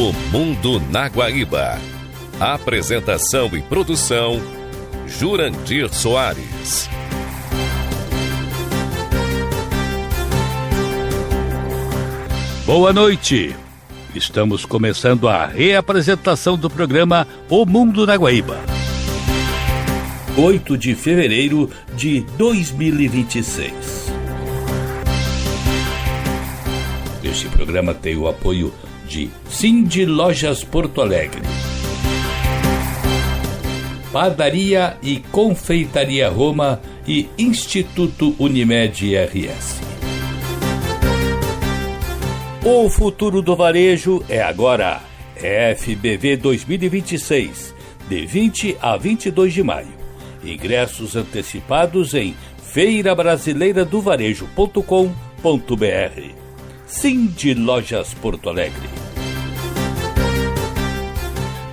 O Mundo na Guaíba. Apresentação e produção, Jurandir Soares. Boa noite. Estamos começando a reapresentação do programa O Mundo na Guaíba. 8 de fevereiro de 2026. Este programa tem o apoio de Cindy Lojas Porto Alegre, Padaria e Confeitaria Roma e Instituto Unimed RS. O futuro do varejo é agora. FBV 2026, de 20 a 22 de maio. Ingressos antecipados em feirabrasileiradovarejo.com.br. Cindy Lojas Porto Alegre.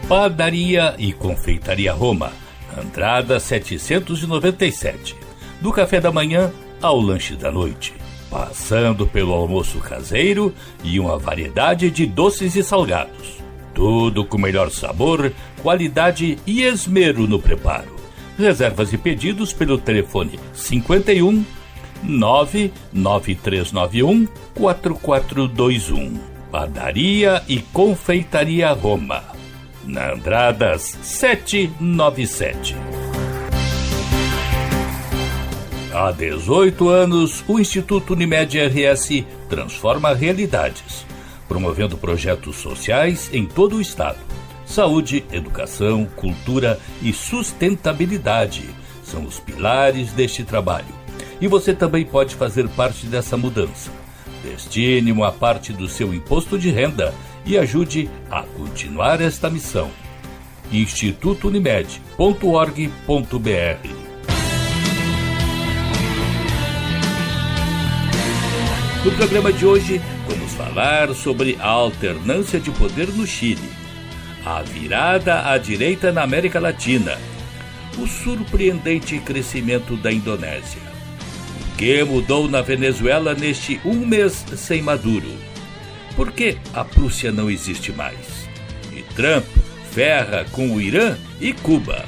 Padaria e Confeitaria Roma, Andrada 797. Do café da manhã ao lanche da noite, passando pelo almoço caseiro e uma variedade de doces e salgados. Tudo com melhor sabor, qualidade e esmero no preparo. Reservas e pedidos pelo telefone 51 99391 4421. Padaria e Confeitaria Roma, na Andradas 797. Há 18 anos, o Instituto Unimed RS transforma realidades, promovendo projetos sociais em todo o estado. Saúde, educação, cultura e sustentabilidade são os pilares deste trabalho. E você também pode fazer parte dessa mudança. Destine uma parte do seu imposto de renda e ajude a continuar esta missão. institutounimed.org.br. No programa de hoje, vamos falar sobre a alternância de poder no Chile, a virada à direita na América Latina, o surpreendente crescimento da Indonésia, o que mudou na Venezuela neste mês sem Maduro, por que a Prússia não existe mais, e Trump ferra com o Irã e Cuba.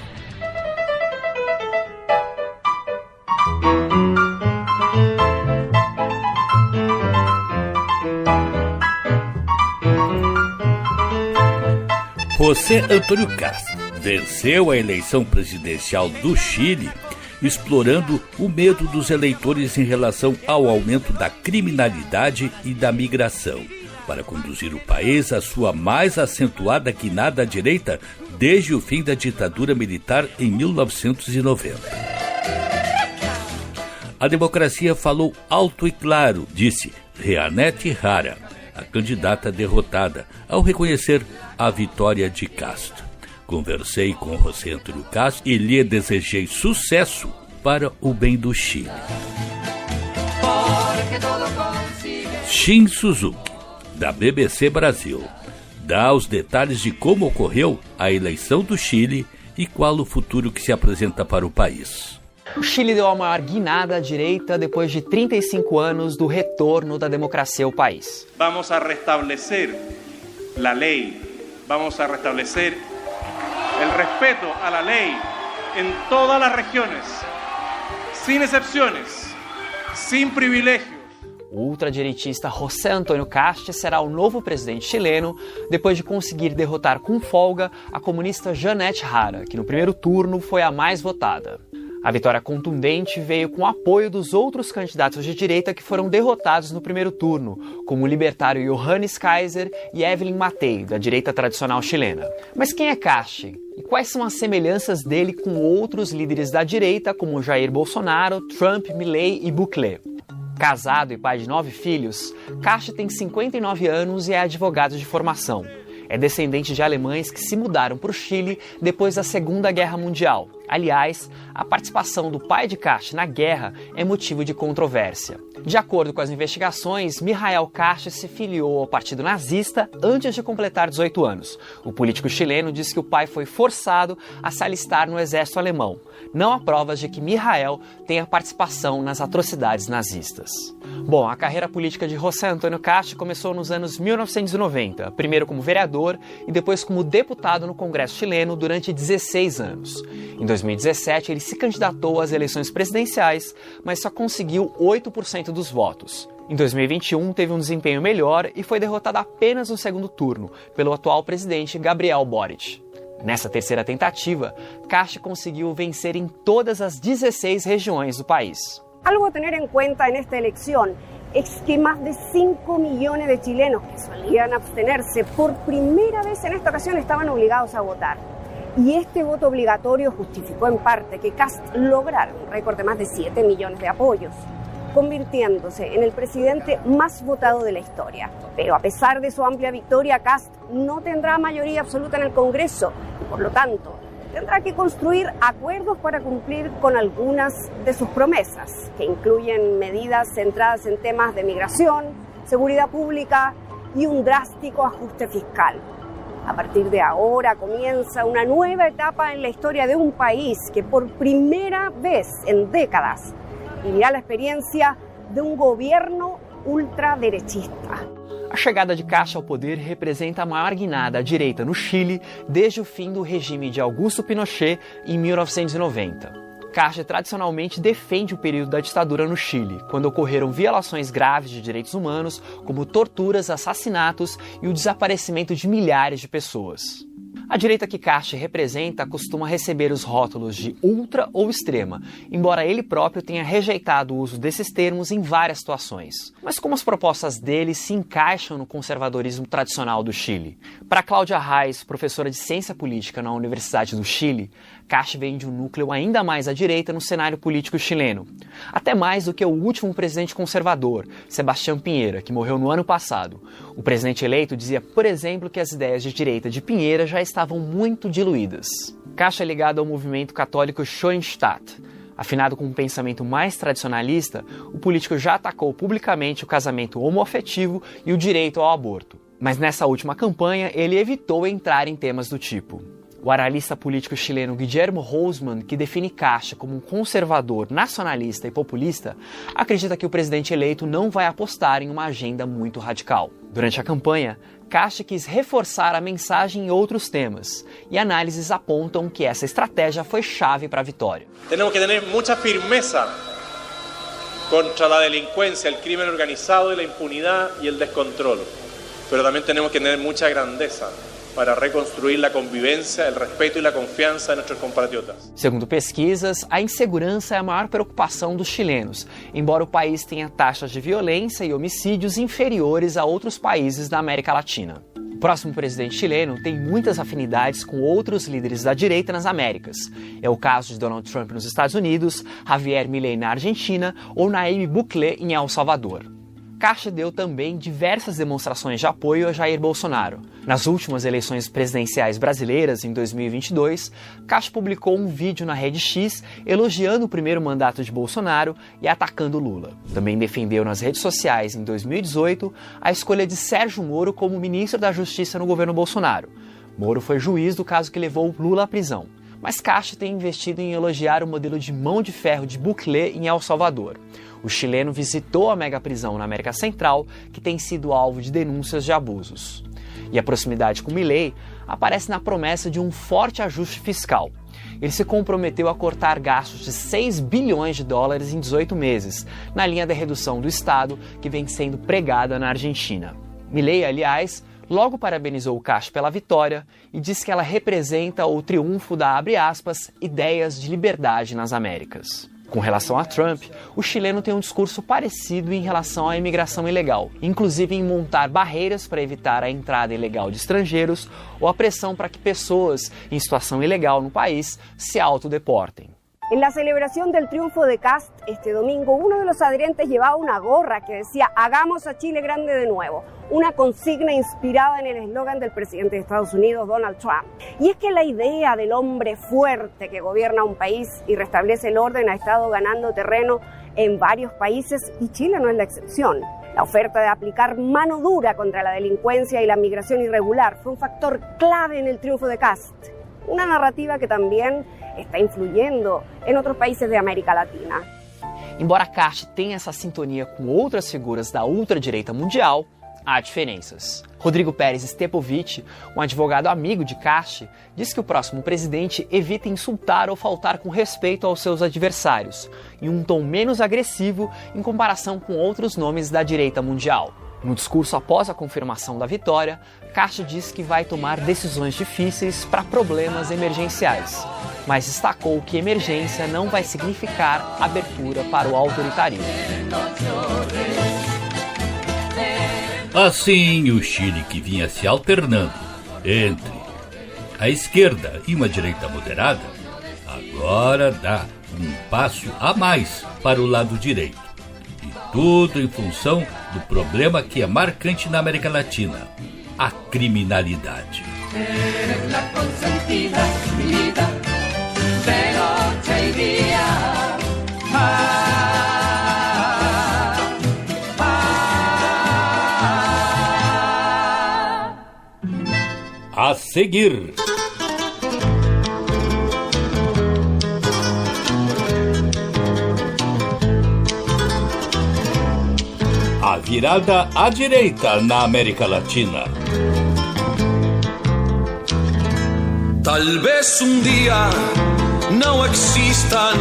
José Antônio Cast venceu a eleição presidencial do Chile, explorando o medo dos eleitores em relação ao aumento da criminalidade e da migração, para conduzir o país à sua mais acentuada guinada à direita desde o fim da ditadura militar em 1990. A democracia falou alto e claro, disse Reanete Rara, a candidata derrotada, ao reconhecer a vitória de Castro. Conversei com José Antônio Castro e lhe desejei sucesso para o bem do Chile. Shin Suzuki, da BBC Brasil, dá os detalhes de como ocorreu a eleição do Chile e qual o futuro que se apresenta para o país. O Chile deu a maior guinada à direita depois de 35 anos do retorno da democracia ao país. Vamos a restablecer a lei, vamos a restablecer o respeto à lei em todas as regiões, sem exceções, sem privilégios. O ultradireitista José Antônio Cast será o novo presidente chileno depois de conseguir derrotar com folga a comunista Janete Jara, que no primeiro turno foi a mais votada. A vitória contundente veio com o apoio dos outros candidatos de direita que foram derrotados no primeiro turno, como o libertário Johannes Kaiser e Evelyn Matei, da direita tradicional chilena. Mas quem é Cast? E quais são as semelhanças dele com outros líderes da direita, como Jair Bolsonaro, Trump, Milei e Bukele? Casado e pai de 9 filhos, Cast tem 59 anos e é advogado de formação. É descendente de alemães que se mudaram para o Chile depois da Segunda Guerra Mundial. Aliás, a participação do pai de Kast na guerra é motivo de controvérsia. De acordo com as investigações, Mijael Kast se filiou ao partido nazista antes de completar 18 anos. O político chileno diz que o pai foi forçado a se alistar no exército alemão. Não há provas de que Mijael tenha participação nas atrocidades nazistas. Bom, a carreira política de José Antônio Kast começou nos anos 1990, primeiro como vereador e depois como deputado no Congresso chileno durante 16 anos. Em 2017, ele se candidatou às eleições presidenciais, mas só conseguiu 8% dos votos. Em 2021, teve um desempenho melhor e foi derrotado apenas no segundo turno pelo atual presidente Gabriel Boric. Nessa terceira tentativa, Kast conseguiu vencer em todas as 16 regiões do país. Algo a tener en cuenta en esta elección es que más de 5 millones de chilenos que solían abstenerse por primera vez en esta ocasión estaban obligados a votar. Y este voto obligatorio justificó en parte que Kast lograra un récord de más de 7 millones de apoyos, convirtiéndose en el presidente más votado de la historia. Pero a pesar de su amplia victoria, Kast no tendrá mayoría absoluta en el Congreso y por lo tanto tendrá que construir acuerdos para cumplir con algunas de sus promesas, que incluyen medidas centradas en temas de migración, seguridad pública y un drástico ajuste fiscal. A partir de ahora comienza una nueva etapa en la historia de un país que por primera vez en décadas vivirá la experiencia de um governo ultraderechista. A chegada de Kast ao poder representa a maior guinada à direita no Chile desde o fim do regime de Augusto Pinochet em 1990. Kast tradicionalmente defende o período da ditadura no Chile, quando ocorreram violações graves de direitos humanos, como torturas, assassinatos e o desaparecimento de milhares de pessoas. A direita que Kast representa costuma receber os rótulos de ultra ou extrema, embora ele próprio tenha rejeitado o uso desses termos em várias situações. Mas como as propostas dele se encaixam no conservadorismo tradicional do Chile? Para Cláudia Reis, professora de ciência política na Universidade do Chile, Kast vem de um núcleo ainda mais à direita no cenário político chileno. Até mais do que o último presidente conservador, Sebastián Piñera, que morreu no ano passado. O presidente eleito dizia, por exemplo, que as ideias de direita de Piñera já estavam muito diluídas. Kast é ligado ao movimento católico Schoenstatt. Afinado com um pensamento mais tradicionalista, o político já atacou publicamente o casamento homoafetivo e o direito ao aborto. Mas nessa última campanha, ele evitou entrar em temas do tipo. O analista político chileno Guillermo Houseman, que define Kast como um conservador, nacionalista e populista, acredita que o presidente eleito não vai apostar em uma agenda muito radical. Durante a campanha, Kast quis reforçar a mensagem em outros temas, e análises apontam que essa estratégia foi chave para a vitória. Temos que ter muita firmeza contra a delinquência, o crime organizado, a impunidade e o descontrole. Mas também temos que ter muita grandeza para reconstruir a convivência, o respeito e a confiança de nossos compatriotas. Segundo pesquisas, a insegurança é a maior preocupação dos chilenos, embora o país tenha taxas de violência e homicídios inferiores a outros países da América Latina. O próximo presidente chileno tem muitas afinidades com outros líderes da direita nas Américas. É o caso de Donald Trump nos Estados Unidos, Javier Milei na Argentina ou Nayib Bukele em El Salvador. Kast deu também diversas demonstrações de apoio a Jair Bolsonaro. Nas últimas eleições presidenciais brasileiras, em 2022, Kast publicou um vídeo na Rede X elogiando o primeiro mandato de Bolsonaro e atacando Lula. Também defendeu nas redes sociais, em 2018, a escolha de Sérgio Moro como ministro da Justiça no governo Bolsonaro. Moro foi juiz do caso que levou Lula à prisão. Mas Kast tem investido em elogiar o modelo de mão de ferro de Bukele em El Salvador. O chileno visitou a megaprisão na América Central, que tem sido alvo de denúncias de abusos. E a proximidade com Milei aparece na promessa de um forte ajuste fiscal. Ele se comprometeu a cortar gastos de 6 bilhões de dólares em 18 meses, na linha da redução do Estado que vem sendo pregada na Argentina. Milei, aliás, logo parabenizou Kast pela vitória e disse que ela representa o triunfo da, abre aspas, ideias de liberdade nas Américas. Com relação a Trump, o chileno tem um discurso parecido em relação à imigração ilegal, inclusive em montar barreiras para evitar a entrada ilegal de estrangeiros ou a pressão para que pessoas em situação ilegal no país se autodeportem. En la celebración del triunfo de Kast este domingo, uno de los adherentes llevaba una gorra que decía «Hagamos a Chile grande de nuevo», una consigna inspirada en el eslogan del presidente de Estados Unidos, Donald Trump. Y es que la idea del hombre fuerte que gobierna un país y restablece el orden ha estado ganando terreno en varios países y Chile no es la excepción. La oferta de aplicar mano dura contra la delincuencia y la migración irregular fue un factor clave en el triunfo de Kast. Una narrativa que também está influyendo em outros países da América Latina. Embora Kast tenha essa sintonia com outras figuras da ultradireita mundial, há diferenças. Rodrigo Pérez Stepovich, um advogado amigo de Kast, diz que o próximo presidente evita insultar ou faltar com respeito aos seus adversários, em um tom menos agressivo em comparação com outros nomes da direita mundial. No discurso após a confirmação da vitória, Kast diz que vai tomar decisões difíceis para problemas emergenciais, mas destacou que emergência não vai significar abertura para o autoritarismo. Assim, o Chile, que vinha se alternando entre a esquerda e uma direita moderada, agora dá um passo a mais para o lado direito. Tudo em função do problema que é marcante na América Latina, a criminalidade. A seguir... A virada à direita na América Latina. Talvez dia não existam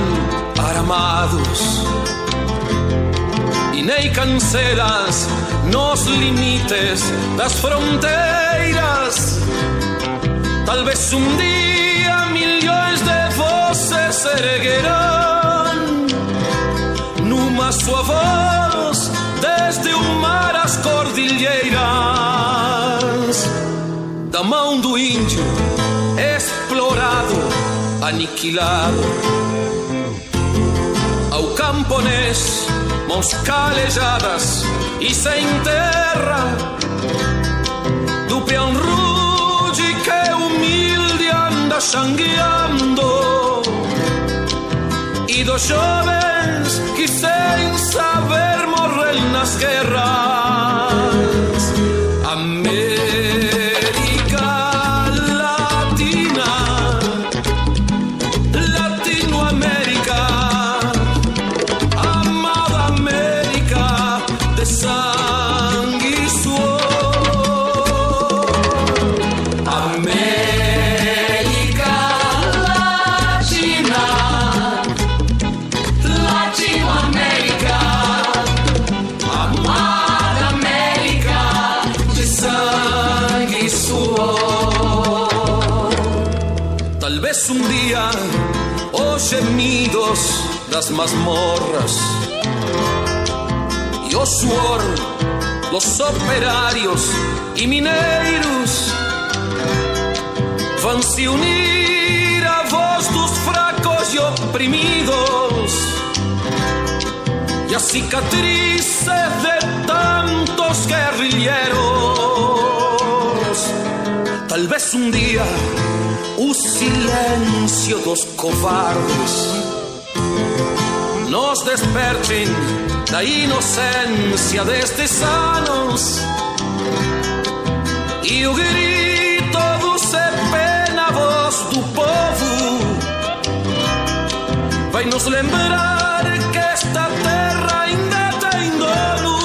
armados e nem cancelas nos limites das fronteiras. Talvez dia milhões de vozes se erguerão numa sua voz desde o mar às cordilheiras, da mão do índio explorado, aniquilado, ao camponês, mãos calejadas e sem terra, do peão rude que humilde anda xangueando, e dos jovens que sem saber morrem nas guerras. América Latina, Latinoamérica, amada América de sangue e suor. América Latina, Latinoamérica, amada América de sangue e suor. Talvez dia os gemidos das masmorras e o suor dos operários e mineiros vão se unir à voz dos fracos e oprimidos, e as cicatrizes de tantos guerrilheiros. Talvez dia o silêncio dos covardes nos despertem da inocência destes anos, e o grito do pena voz do povo vai nos lembrar que esta terra ainda tem dono.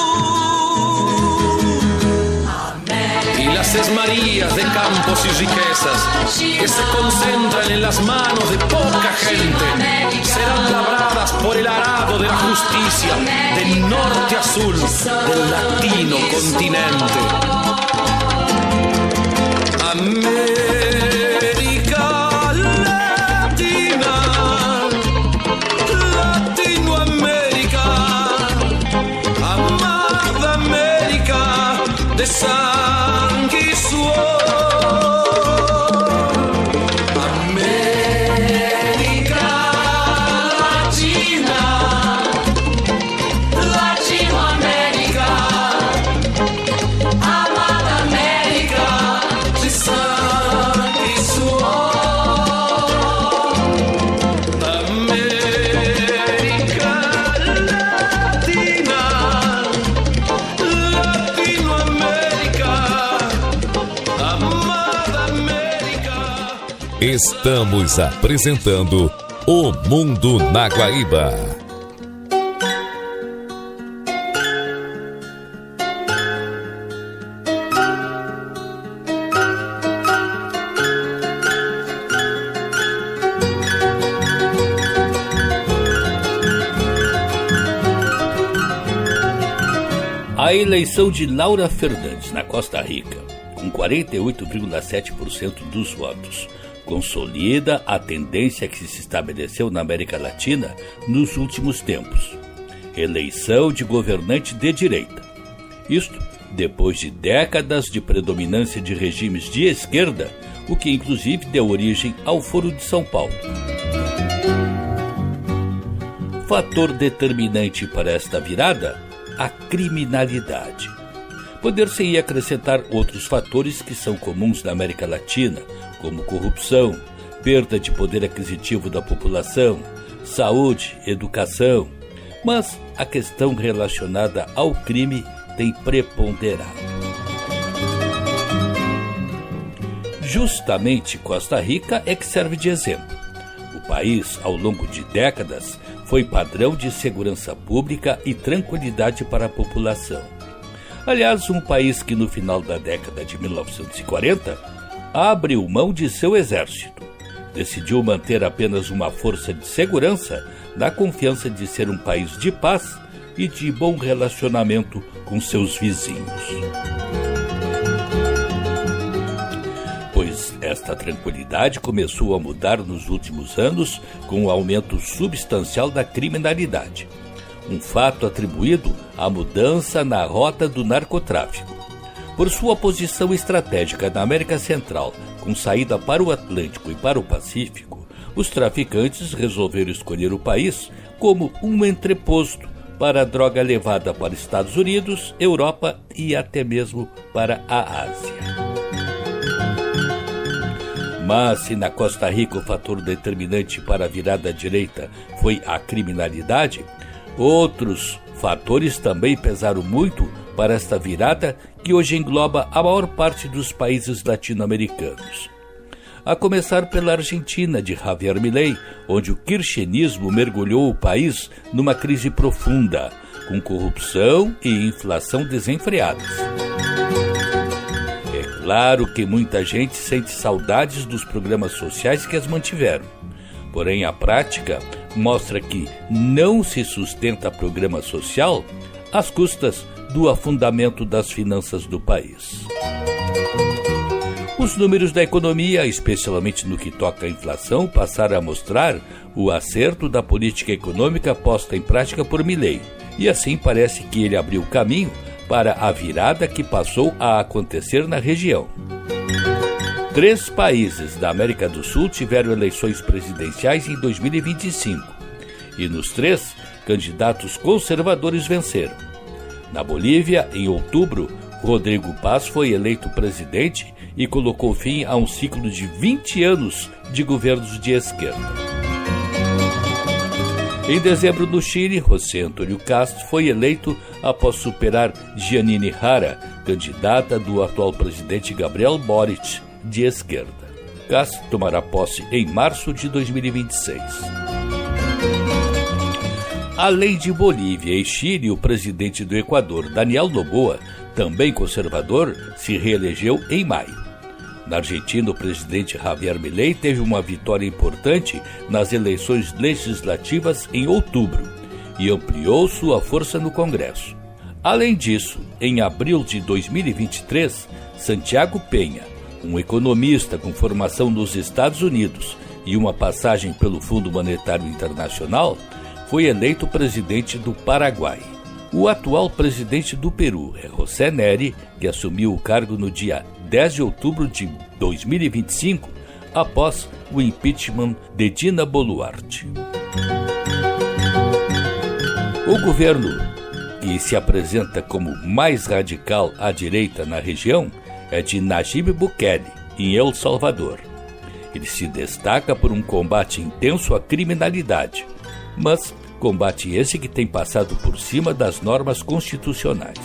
Y las esmarías de campos y riquezas que se concentran en las manos de poca gente serán labradas por el arado de la justicia del norte a sur del latino continente. América Latina, Latinoamérica, amada América de sangue y suor. América Estamos apresentando O Mundo na Guaíba. A eleição de Laura Fernandes na Costa Rica, com 48,7% dos votos, consolida a tendência que se estabeleceu na América Latina nos últimos tempos. Eleição de governante de direita. Isto depois de décadas de predominância de regimes de esquerda, o que inclusive deu origem ao Foro de São Paulo. Fator determinante para esta virada? A criminalidade. Poder-se-ia acrescentar outros fatores que são comuns na América Latina, como corrupção, perda de poder aquisitivo da população, saúde, educação, mas a questão relacionada ao crime tem preponderado. Justamente Costa Rica é que serve de exemplo. O país, ao longo de décadas, foi padrão de segurança pública e tranquilidade para a população. Aliás, um país que no final da década de 1940 abriu mão de seu exército. Decidiu manter apenas uma força de segurança na confiança de ser um país de paz e de bom relacionamento com seus vizinhos. Pois esta tranquilidade começou a mudar nos últimos anos com o aumento substancial da criminalidade. Um fato atribuído à mudança na rota do narcotráfico. Por sua posição estratégica na América Central, com saída para o Atlântico e para o Pacífico, os traficantes resolveram escolher o país como um entreposto para a droga levada para Estados Unidos, Europa e até mesmo para a Ásia. Mas se na Costa Rica o fator determinante para a virada à direita foi a criminalidade, outros fatores também pesaram muito para esta virada que hoje engloba a maior parte dos países latino-americanos. A começar pela Argentina de Javier Milei, onde o kirchnerismo mergulhou o país numa crise profunda, com corrupção e inflação desenfreadas. É claro que muita gente sente saudades dos programas sociais que as mantiveram. Porém, a prática mostra que não se sustenta programa social às custas do afundamento das finanças do país. Os números da economia, especialmente no que toca à inflação, passaram a mostrar o acerto da política econômica posta em prática por Milei. E assim parece que ele abriu caminho para a virada que passou a acontecer na região. 3 países da América do Sul tiveram eleições presidenciais em 2025. E nos 3, candidatos conservadores venceram. Na Bolívia, em outubro, Rodrigo Paz foi eleito presidente e colocou fim a um ciclo de 20 anos de governos de esquerda. Em dezembro, no Chile, José Antônio Castro foi eleito após superar Giannini Jara, candidata do atual presidente Gabriel Boric, de esquerda. Castro tomará posse em março de 2026. Além de Bolívia e Chile, o presidente do Equador, Daniel Noboa, também conservador, se reelegeu em maio. Na Argentina, o presidente Javier Milei teve uma vitória importante nas eleições legislativas em outubro e ampliou sua força no Congresso. Além disso, em abril de 2023, Santiago Penha, um economista com formação nos Estados Unidos e uma passagem pelo Fundo Monetário Internacional, foi eleito presidente do Paraguai. O atual presidente do Peru é José Neri, que assumiu o cargo no dia 10 de outubro de 2025, após o impeachment de Dina Boluarte. O governo, que se apresenta como mais radical à direita na região, é de Nayib Bukele, em El Salvador. Ele se destaca por um combate intenso à criminalidade, mas combate esse que tem passado por cima das normas constitucionais.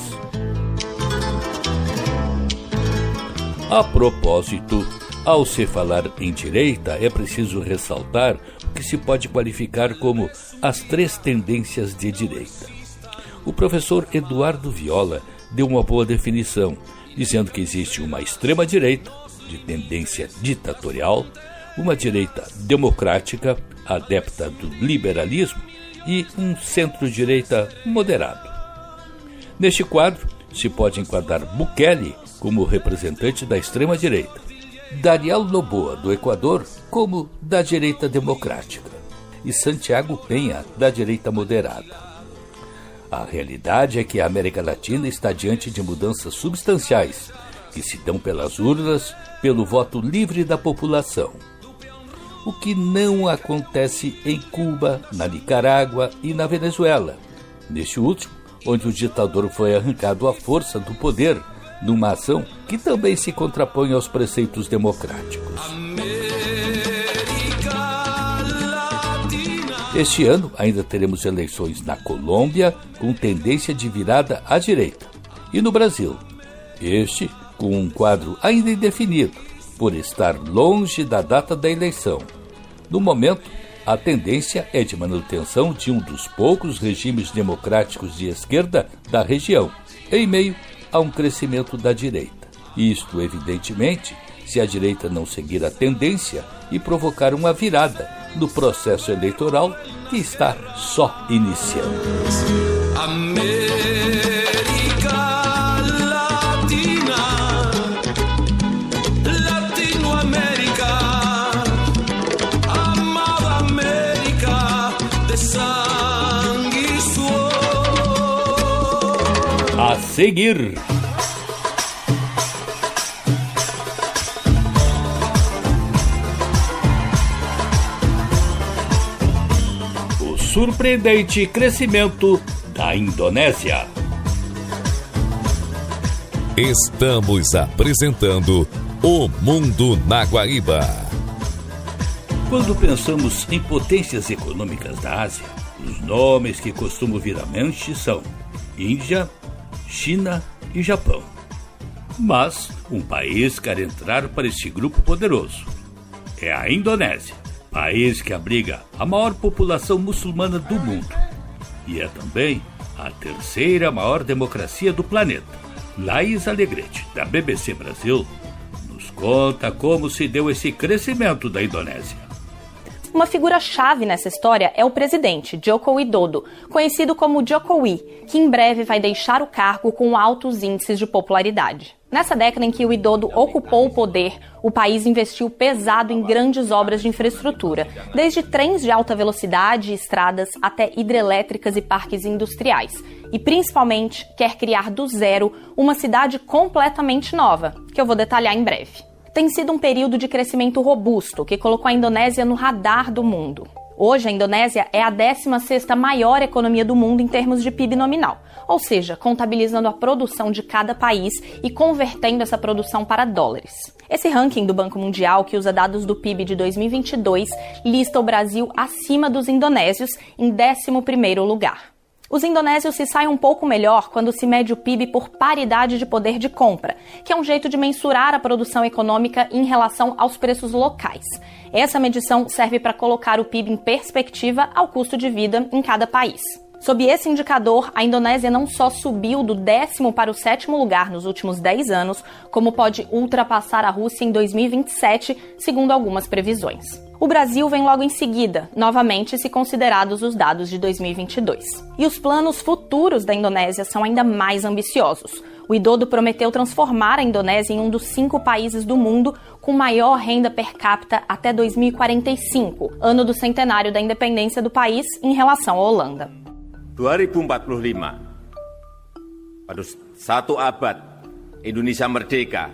A propósito, Ao se falar em direita, é preciso ressaltar o que se pode qualificar como as 3 tendências de direita. O professor Eduardo Viola deu uma boa definição, dizendo que existe uma extrema-direita, de tendência ditatorial, uma direita democrática, adepta do liberalismo, e um centro-direita moderado. Neste quadro, se pode enquadrar Bukele como representante da extrema-direita, Daniel Noboa, do Equador, como da direita democrática, e Santiago Penha, da direita moderada. A realidade é que a América Latina está diante de mudanças substanciais, que se dão pelas urnas, pelo voto livre da população. O que não acontece em Cuba, na Nicarágua e na Venezuela. Neste último, onde o ditador foi arrancado à força do poder, numa ação que também se contrapõe aos preceitos democráticos. Este ano ainda teremos eleições na Colômbia com tendência de virada à direita. E no Brasil, este com um quadro ainda indefinido, por estar longe da data da eleição. No momento, a tendência é de manutenção de um dos poucos regimes democráticos de esquerda da região, em meio a um crescimento da direita. Isto, evidentemente, se a direita não seguir a tendência e provocar uma virada no processo eleitoral que está só iniciando. América Latina, Latinoamérica, amada América de sangue e suor. A seguir, surpreendente crescimento da Indonésia. Estamos apresentando O Mundo na Guaíba. Quando pensamos em potências econômicas da Ásia, os nomes que costumam vir à mente são Índia, China e Japão. Mas um país quer entrar para este grupo poderoso. É a Indonésia. País que abriga a maior população muçulmana do mundo e é também a 3ª maior democracia do planeta. Laís Alegrete, da BBC Brasil, nos conta como se deu esse crescimento da Indonésia. Uma figura-chave nessa história é o presidente, Joko Widodo, conhecido como Jokowi, que em breve vai deixar o cargo com altos índices de popularidade. Nessa década em que o Widodo ocupou o poder, o país investiu pesado em grandes obras de infraestrutura, desde trens de alta velocidade e estradas até hidrelétricas e parques industriais. E, principalmente, quer criar do zero uma cidade completamente nova, que eu vou detalhar em breve. Tem sido um período de crescimento robusto, que colocou a Indonésia no radar do mundo. Hoje, a Indonésia é a 16ª maior economia do mundo em termos de PIB nominal, ou seja, contabilizando a produção de cada país e convertendo essa produção para dólares. Esse ranking do Banco Mundial, que usa dados do PIB de 2022, lista o Brasil acima dos indonésios em 11º lugar. Os indonésios se saem um pouco melhor quando se mede o PIB por paridade de poder de compra, que é um jeito de mensurar a produção econômica em relação aos preços locais. Essa medição serve para colocar o PIB em perspectiva ao custo de vida em cada país. Sob esse indicador, a Indonésia não só subiu do 10º para o 7º lugar nos últimos 10 anos, como pode ultrapassar a Rússia em 2027, segundo algumas previsões. O Brasil vem logo em seguida, novamente se considerados os dados de 2022. E os planos futuros da Indonésia são ainda mais ambiciosos. O Widodo prometeu transformar a Indonésia em um dos 5 países do mundo com maior renda per capita até 2045, ano do centenário da independência do país em relação à Holanda. 2045, pada 1 abad Indonesia merdeka,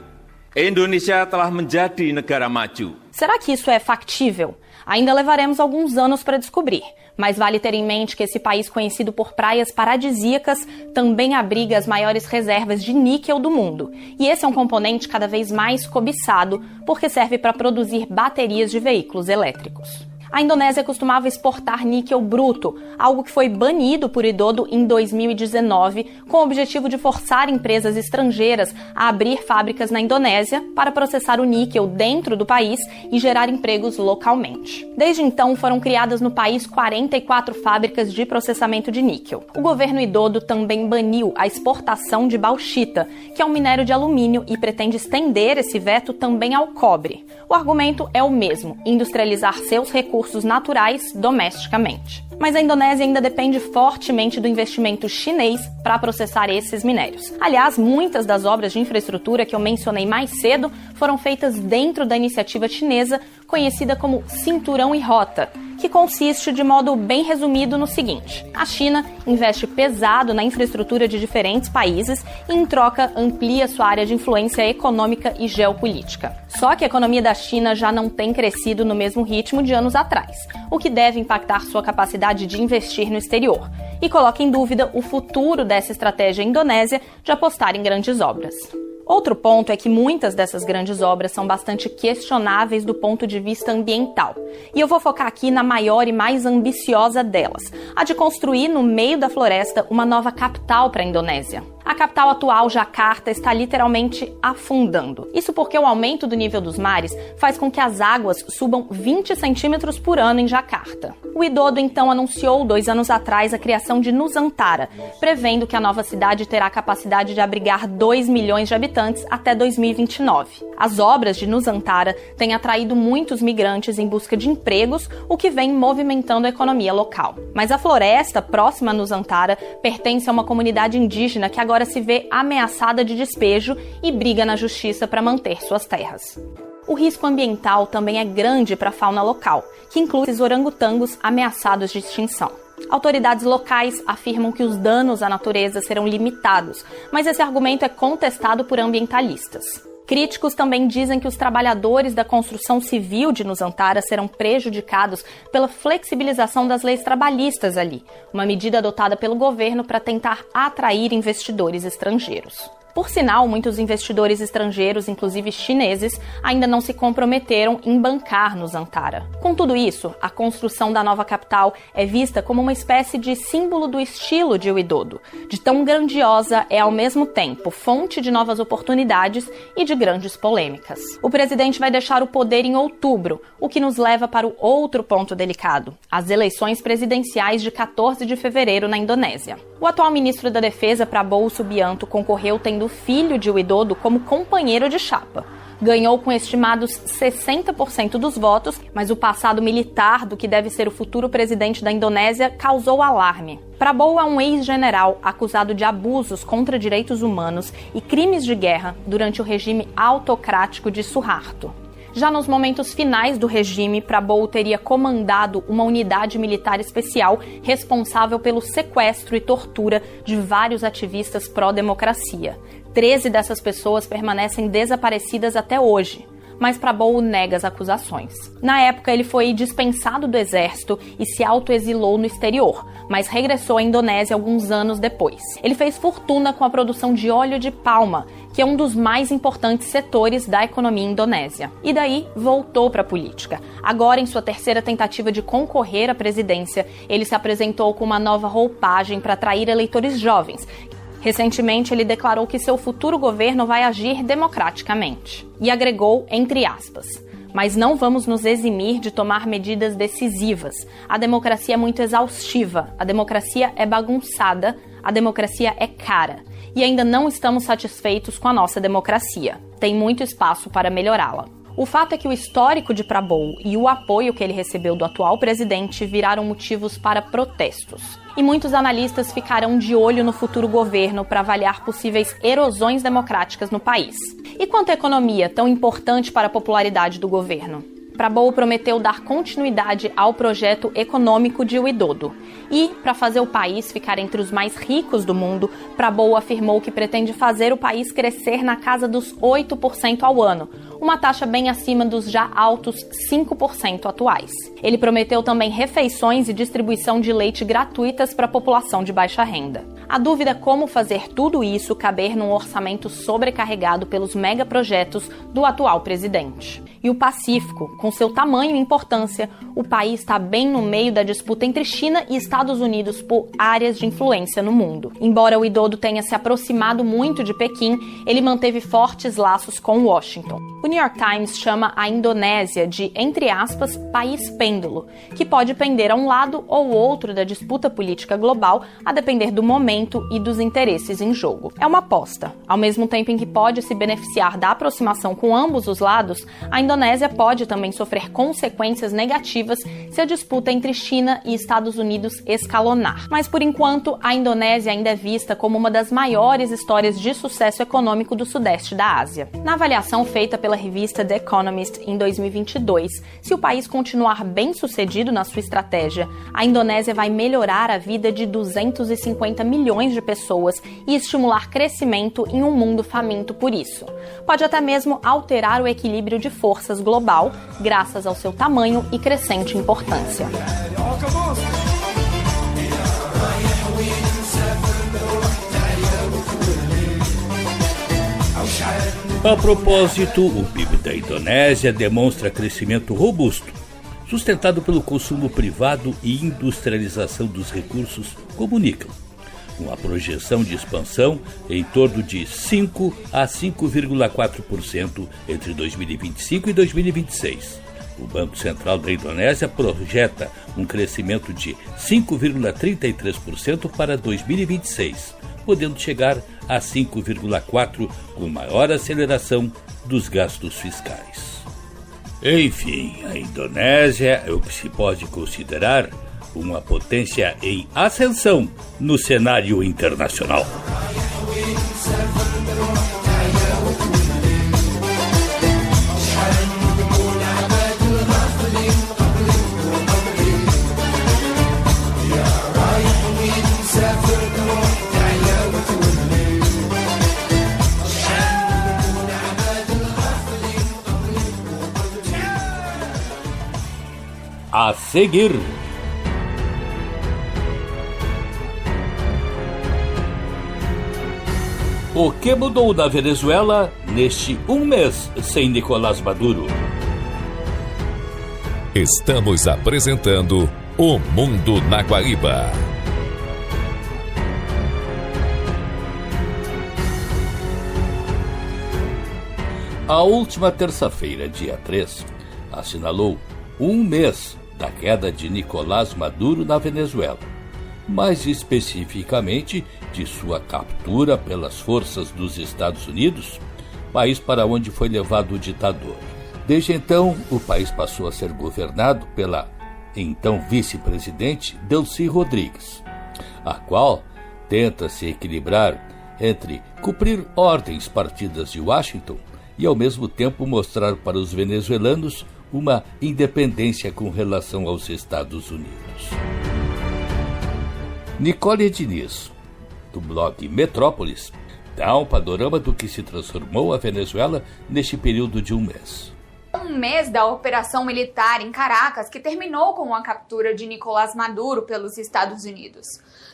Indonesia telah menjadi negara maju. Será que isso é factível? Ainda levaremos alguns anos para descobrir, mas vale ter em mente que esse país conhecido por praias paradisíacas também abriga as maiores reservas de níquel do mundo. E esse é um componente cada vez mais cobiçado, porque serve para produzir baterias de veículos elétricos. A Indonésia costumava exportar níquel bruto, algo que foi banido por Widodo em 2019, com o objetivo de forçar empresas estrangeiras a abrir fábricas na Indonésia para processar o níquel dentro do país e gerar empregos localmente. Desde então, foram criadas no país 44 fábricas de processamento de níquel. O governo Widodo também baniu a exportação de bauxita, que é um minério de alumínio, e pretende estender esse veto também ao cobre. O argumento é o mesmo: industrializar seus recursos naturais domesticamente. Mas a Indonésia ainda depende fortemente do investimento chinês para processar esses minérios. Aliás, muitas das obras de infraestrutura que eu mencionei mais cedo foram feitas dentro da iniciativa chinesa conhecida como Cinturão e Rota, que consiste, de modo bem resumido, no seguinte: a China investe pesado na infraestrutura de diferentes países e, em troca, amplia sua área de influência econômica e geopolítica. Só que a economia da China já não tem crescido no mesmo ritmo de anos atrás, o que deve impactar sua capacidade de investir no exterior e coloca em dúvida o futuro dessa estratégia indonésia de apostar em grandes obras. Outro ponto é que muitas dessas grandes obras são bastante questionáveis do ponto de vista ambiental. E eu vou focar aqui na maior e mais ambiciosa delas, a de construir no meio da floresta uma nova capital para a Indonésia. A capital atual, Jakarta, está literalmente afundando. Isso porque o aumento do nível dos mares faz com que as águas subam 20 centímetros por ano em Jakarta. O Widodo então anunciou 2 anos atrás a criação de Nusantara, prevendo que a nova cidade terá a capacidade de abrigar 2 milhões de habitantes até 2029. As obras de Nusantara têm atraído muitos migrantes em busca de empregos, o que vem movimentando a economia local. Mas a floresta próxima a Nusantara pertence a uma comunidade indígena que agora se vê ameaçada de despejo e briga na justiça para manter suas terras. O risco ambiental também é grande para a fauna local, que inclui os orangotangos ameaçados de extinção. Autoridades locais afirmam que os danos à natureza serão limitados, mas esse argumento é contestado por ambientalistas. Críticos também dizem que os trabalhadores da construção civil de Nusantara serão prejudicados pela flexibilização das leis trabalhistas ali, uma medida adotada pelo governo para tentar atrair investidores estrangeiros. Por sinal, muitos investidores estrangeiros, inclusive chineses, ainda não se comprometeram em bancar Nusantara. Com tudo isso, a construção da nova capital é vista como uma espécie de símbolo do estilo de Widodo. De tão grandiosa, é ao mesmo tempo fonte de novas oportunidades e de grandes polêmicas. O presidente vai deixar o poder em outubro, o que nos leva para o outro ponto delicado: as eleições presidenciais de 14 de fevereiro na Indonésia. O atual ministro da Defesa, Prabowo Subianto, concorreu tendo o filho de Widodo como companheiro de chapa. Ganhou com estimados 60% dos votos, mas o passado militar do que deve ser o futuro presidente da Indonésia causou alarme. Prabowo é um ex-general acusado de abusos contra direitos humanos e crimes de guerra durante o regime autocrático de Suharto. Já nos momentos finais do regime, Prabowo teria comandado uma unidade militar especial responsável pelo sequestro e tortura de vários ativistas pró-democracia. 13 dessas pessoas permanecem desaparecidas até hoje, mas Prabowo nega as acusações. Na época, ele foi dispensado do exército e se autoexilou no exterior, mas regressou à Indonésia alguns anos depois. Ele fez fortuna com a produção de óleo de palma, que é um dos mais importantes setores da economia indonésia. E daí, voltou para a política. Agora, em sua terceira tentativa de concorrer à presidência, ele se apresentou com uma nova roupagem para atrair eleitores jovens. Recentemente, ele declarou que seu futuro governo vai agir democraticamente. E agregou, entre aspas: mas não vamos nos eximir de tomar medidas decisivas. A democracia é muito exaustiva, a democracia é bagunçada, a democracia é cara. E ainda não estamos satisfeitos com a nossa democracia. Tem muito espaço para melhorá-la. O fato é que o histórico de Prabowo e o apoio que ele recebeu do atual presidente viraram motivos para protestos. E muitos analistas ficarão de olho no futuro governo para avaliar possíveis erosões democráticas no país. E quanto à economia, tão importante para a popularidade do governo? Prabowo prometeu dar continuidade ao projeto econômico de Widodo. E, para fazer o país ficar entre os mais ricos do mundo, Prabowo afirmou que pretende fazer o país crescer na casa dos 8% ao ano, uma taxa bem acima dos já altos 5% atuais. Ele prometeu também refeições e distribuição de leite gratuitas para a população de baixa renda. A dúvida é como fazer tudo isso caber num orçamento sobrecarregado pelos megaprojetos do atual presidente. E o Pacífico, com seu tamanho e importância, o país está bem no meio da disputa entre China e Estados Unidos por áreas de influência no mundo. Embora o Widodo tenha se aproximado muito de Pequim, ele manteve fortes laços com Washington. O New York Times chama a Indonésia de, entre aspas, país pêndulo, que pode pender a um lado ou outro da disputa política global, a depender do momento e dos interesses em jogo. É uma aposta. Ao mesmo tempo em que pode se beneficiar da aproximação com ambos os lados, a Indonésia pode também sofrer consequências negativas se a disputa entre China e Estados Unidos escalonar. Mas, por enquanto, a Indonésia ainda é vista como uma das maiores histórias de sucesso econômico do sudeste da Ásia. Na avaliação feita pela revista The Economist em 2022, se o país continuar bem-sucedido na sua estratégia, a Indonésia vai melhorar a vida de 250 milhões de pessoas e estimular crescimento em um mundo faminto por isso. Pode até mesmo alterar o equilíbrio de forças global, graças ao seu tamanho e crescente importância. A propósito, o PIB da Indonésia demonstra crescimento robusto, sustentado pelo consumo privado e industrialização dos recursos como o níquel, com a projeção de expansão em torno de 5 a 5,4% entre 2025 e 2026. O Banco Central da Indonésia projeta um crescimento de 5,33% para 2026, podendo chegar a 5,4% com maior aceleração dos gastos fiscais. Enfim, a Indonésia é o que se pode considerar uma potência em ascensão no cenário internacional. A seguir, o que mudou na Venezuela neste um mês sem Nicolás Maduro? Estamos apresentando O Mundo na Guaíba. A última terça-feira, dia 3, assinalou um mês da queda de Nicolás Maduro na Venezuela, mais especificamente de sua captura pelas forças dos Estados Unidos, país para onde foi levado o ditador. Desde então, o país passou a ser governado pela então vice-presidente Delcy Rodrigues, a qual tenta se equilibrar entre cumprir ordens partidas de Washington e ao mesmo tempo mostrar para os venezuelanos uma independência com relação aos Estados Unidos. Nicole Diniz, do blog Metrópolis, dá um panorama do que se transformou a Venezuela neste período de um mês. Um mês da operação militar em Caracas, que terminou com a captura de Nicolás Maduro pelos Estados Unidos.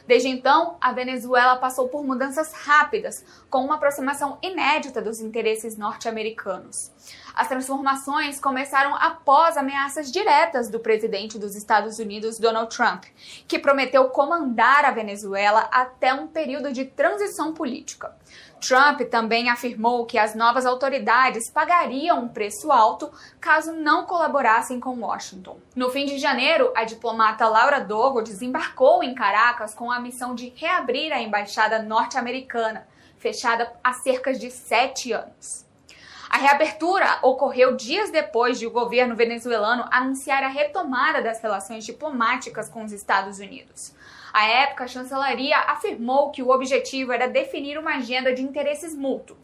Desde então, a Venezuela passou por mudanças rápidas, com uma aproximação inédita dos interesses norte-americanos. As transformações começaram após ameaças diretas do presidente dos Estados Unidos, Donald Trump, que prometeu comandar a Venezuela até um período de transição política. Trump também afirmou que as novas autoridades pagariam um preço alto caso não colaborassem com Washington. No fim de janeiro, a diplomata Laura Dogo desembarcou em Caracas com a missão de reabrir a embaixada norte-americana, fechada há cerca de 7 anos. A reabertura ocorreu dias depois de o governo venezuelano anunciar a retomada das relações diplomáticas com os Estados Unidos. À época, a chancelaria afirmou que o objetivo era definir uma agenda de interesses mútuos,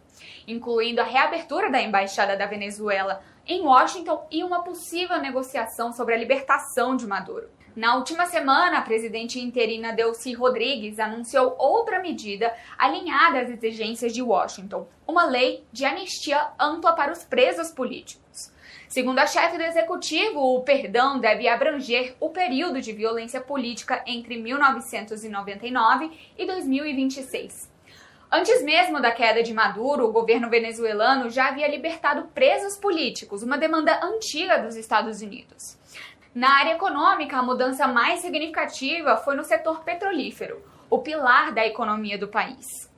incluindo a reabertura da embaixada da Venezuela em Washington e uma possível negociação sobre a libertação de Maduro. Na última semana, a presidente interina Delcy Rodrigues anunciou outra medida alinhada às exigências de Washington, uma lei de anistia ampla para os presos políticos. Segundo a chefe do executivo, o perdão deve abranger o período de violência política entre 1999 e 2026. Antes mesmo da queda de Maduro, o governo venezuelano já havia libertado presos políticos, uma demanda antiga dos Estados Unidos. Na área econômica, a mudança mais significativa foi no setor petrolífero, o pilar da economia do país.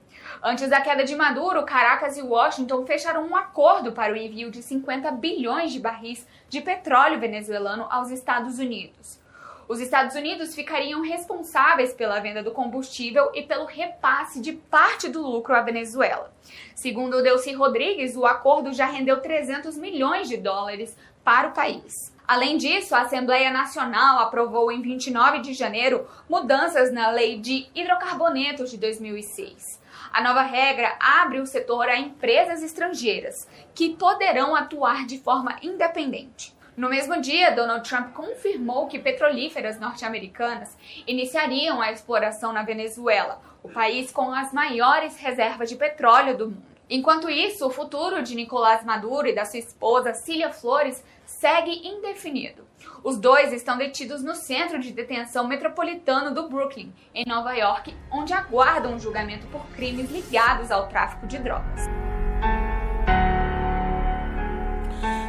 Antes da queda de Maduro, Caracas e Washington fecharam um acordo para o envio de 50 bilhões de barris de petróleo venezuelano aos Estados Unidos. Os Estados Unidos ficariam responsáveis pela venda do combustível e pelo repasse de parte do lucro à Venezuela. Segundo Delcy Rodrigues, o acordo já rendeu 300 milhões de dólares para o país. Além disso, a Assembleia Nacional aprovou em 29 de janeiro mudanças na Lei de Hidrocarbonetos de 2006. A nova regra abre o setor a empresas estrangeiras, que poderão atuar de forma independente. No mesmo dia, Donald Trump confirmou que petrolíferas norte-americanas iniciariam a exploração na Venezuela, o país com as maiores reservas de petróleo do mundo. Enquanto isso, o futuro de Nicolás Maduro e da sua esposa Cília Flores segue indefinido. Os dois estão detidos no Centro de Detenção Metropolitano do Brooklyn, em Nova York, onde aguardam um julgamento por crimes ligados ao tráfico de drogas.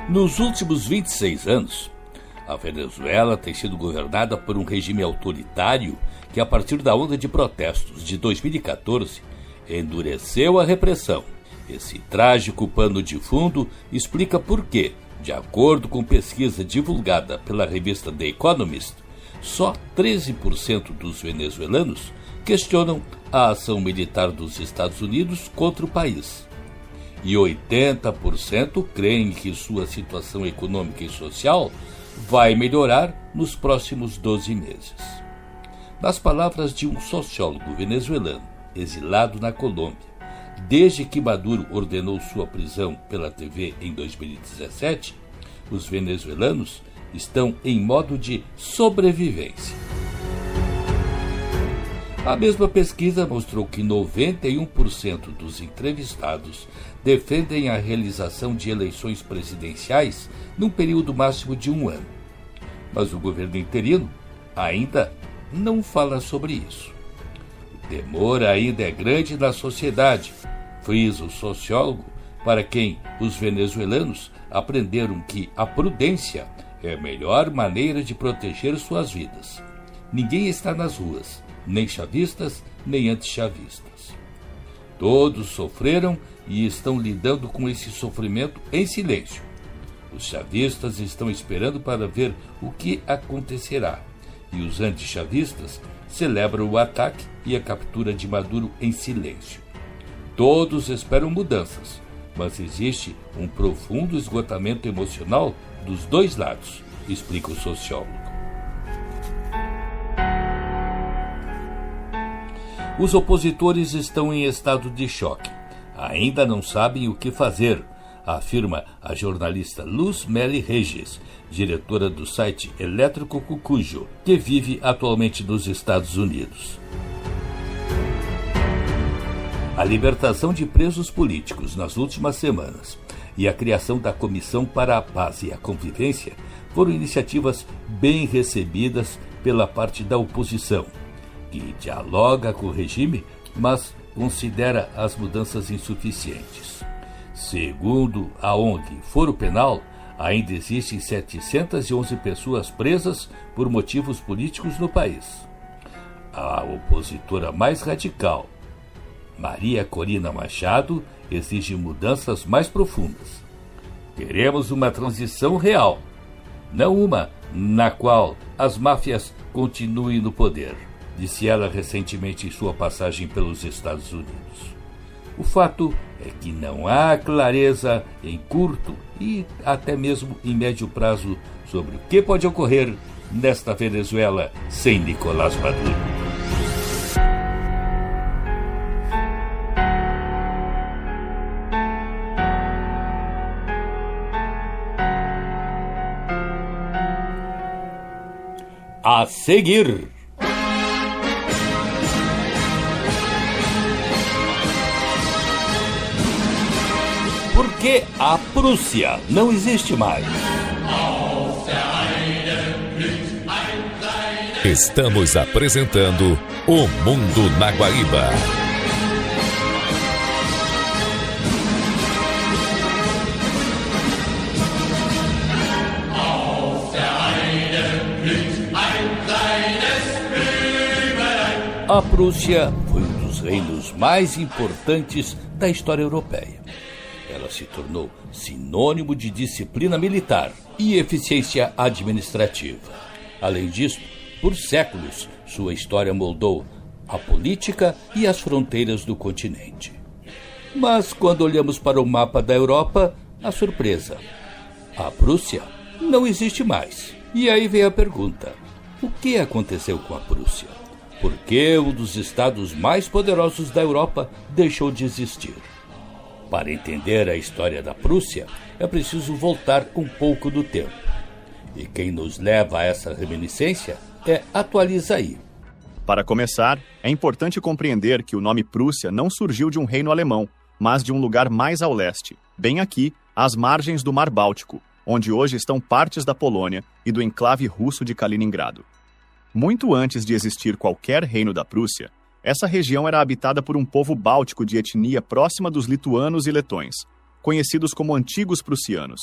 Nos últimos 26 anos, a Venezuela tem sido governada por um regime autoritário que, a partir da onda de protestos de 2014, endureceu a repressão. Esse trágico pano de fundo explica por que, de acordo com pesquisa divulgada pela revista The Economist, só 13% dos venezuelanos questionam a ação militar dos Estados Unidos contra o país. E 80% creem que sua situação econômica e social vai melhorar nos próximos 12 meses. Nas palavras de um sociólogo venezuelano exilado na Colômbia, desde que Maduro ordenou sua prisão pela TV em 2017, os venezuelanos estão em modo de sobrevivência. A mesma pesquisa mostrou que 91% dos entrevistados defendem a realização de eleições presidenciais num período máximo de 1 ano. Mas o governo interino ainda não fala sobre isso. O temor ainda é grande na sociedade, frisa o sociólogo, para quem os venezuelanos aprenderam que a prudência é a melhor maneira de proteger suas vidas. Ninguém está nas ruas, nem chavistas, nem antichavistas. Todos sofreram e estão lidando com esse sofrimento em silêncio. Os chavistas estão esperando para ver o que acontecerá, e os antichavistas celebram o ataque e a captura de Maduro em silêncio. Todos esperam mudanças, mas existe um profundo esgotamento emocional dos dois lados, explica o sociólogo. Os opositores estão em estado de choque. Ainda não sabem o que fazer, afirma a jornalista Luz Meli Regis, diretora do site Elétrico Cucujo, que vive atualmente nos Estados Unidos. A libertação de presos políticos nas últimas semanas e a criação da Comissão para a Paz e a Convivência foram iniciativas bem recebidas pela parte da oposição, que dialoga com o regime, mas considera as mudanças insuficientes. Segundo a ONG Foro Penal, ainda existem 711 pessoas presas por motivos políticos no país. A opositora mais radical, Maria Corina Machado, exige mudanças mais profundas. Queremos uma transição real, não uma na qual as máfias continuem no poder, disse ela recentemente em sua passagem pelos Estados Unidos. O fato é que não há clareza em curto e até mesmo em médio prazo sobre o que pode ocorrer nesta Venezuela sem Nicolás Maduro. A seguir, por que a Prússia não existe mais? Estamos apresentando O Mundo na Guaíba. A Prússia foi um dos reinos mais importantes da história europeia. Ela se tornou sinônimo de disciplina militar e eficiência administrativa. Além disso, por séculos, sua história moldou a política e as fronteiras do continente. Mas quando olhamos para o mapa da Europa, a surpresa. A Prússia não existe mais. E aí vem a pergunta: o que aconteceu com a Prússia? Por que um dos estados mais poderosos da Europa deixou de existir? Para entender a história da Prússia, é preciso voltar um pouco do tempo. E quem nos leva a essa reminiscência é Atualizaí. Para começar, é importante compreender que o nome Prússia não surgiu de um reino alemão, mas de um lugar mais ao leste, bem aqui, às margens do Mar Báltico, onde hoje estão partes da Polônia e do enclave russo de Kaliningrado. Muito antes de existir qualquer reino da Prússia, essa região era habitada por um povo báltico de etnia próxima dos lituanos e letões, conhecidos como antigos prussianos.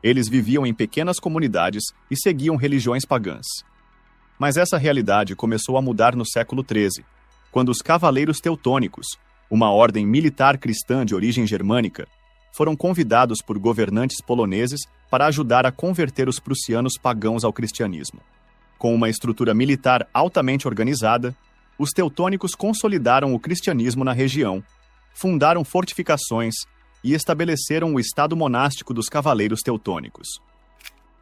Eles viviam em pequenas comunidades e seguiam religiões pagãs. Mas essa realidade começou a mudar no século XIII, quando os Cavaleiros Teutônicos, uma ordem militar cristã de origem germânica, foram convidados por governantes poloneses para ajudar a converter os prussianos pagãos ao cristianismo. Com uma estrutura militar altamente organizada, os teutônicos consolidaram o cristianismo na região, fundaram fortificações e estabeleceram o estado monástico dos Cavaleiros Teutônicos.